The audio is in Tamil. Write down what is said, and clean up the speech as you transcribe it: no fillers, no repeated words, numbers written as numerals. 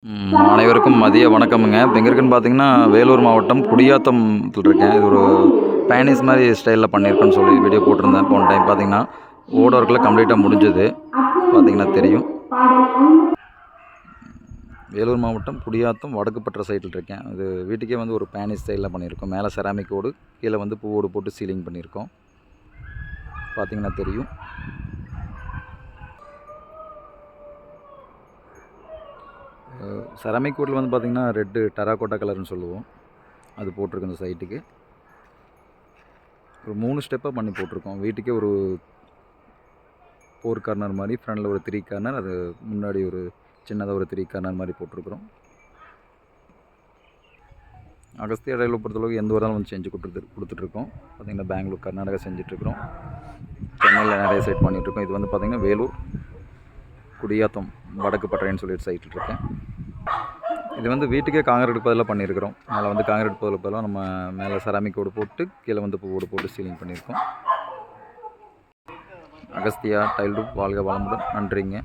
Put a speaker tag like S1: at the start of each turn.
S1: அனைவருக்கும் மதிய வணக்கமுங்க. இப்போ எங்கே இருக்குன்னு பார்த்தீங்கன்னா, வேலூர் மாவட்டம் குடியாத்தம்ல இருக்கேன். இது ஒரு பேனிஸ் மாதிரி ஸ்டைலில் பண்ணியிருக்கேன்னு சொல்லி வீடியோ போட்டிருந்தேன். போன டைம் பார்த்தீங்கன்னா, ஓட ஒர்க்கில் கம்ப்ளீட்டாக முடிஞ்சது. பார்த்தீங்கன்னா தெரியும். வேலூர் மாவட்டம் குடியாத்தம் வடக்குப்பற்ற சைட்டில் இருக்கேன். இது வீட்டுக்கே வந்து ஒரு பேனிஸ் ஸ்டைலில் பண்ணியிருக்கோம். மேலே செராமிக் ஓடு, கீழே வந்து பூவோடு போட்டு சீலிங் பண்ணியிருக்கோம். பார்த்தீங்கன்னா தெரியும். செராமிக் ஓட்டில் வந்து பார்த்திங்கன்னா ரெட்டு டெராகோட்டா கலர்னு சொல்லுவோம். அது போட்டிருக்கு இந்த சைட்டுக்கு. ஒரு 3 ஸ்டெப்பாக பண்ணி போட்டிருக்கோம். வீட்டுக்கே ஒரு 4 கார்னர் மாதிரி, ஃப்ரண்டில் ஒரு 3 கார்னர், அது முன்னாடி ஒரு சின்னதாக ஒரு 3 கார்னர் மாதிரி போட்டிருக்கிறோம். அகஸ்தியா டைலை பொறுத்தளவுக்கு எந்த ஒரு வந்து செஞ்சு கொடுத்துட்ருக்கோம். பார்த்திங்கன்னா பெங்களூர், கர்நாடகா செஞ்சிட்ருக்கிறோம். சென்னையில் நிறைய சைட் பண்ணிகிட்ருக்கோம். இது வந்து பார்த்திங்கன்னா வேலூர் குடியாத்தம் வடக்குப்பற்றைன்னு சொல்லிட்டு சைட்டில் இருக்கேன். இது வந்து வீட்டுக்கே காங்கிரீட் பதிலாக பண்ணியிருக்கிறோம். மேலே வந்து காங்கிரீட் பதிலாக நம்ம மேலே செராமிக் ஓடு போட்டு கீழே வந்து பூவோடு போட்டு சீலிங் பண்ணியிருக்கோம். அகஸ்தியா டைல் ரூப் வாழ்க வளமுடன். நன்றிங்க.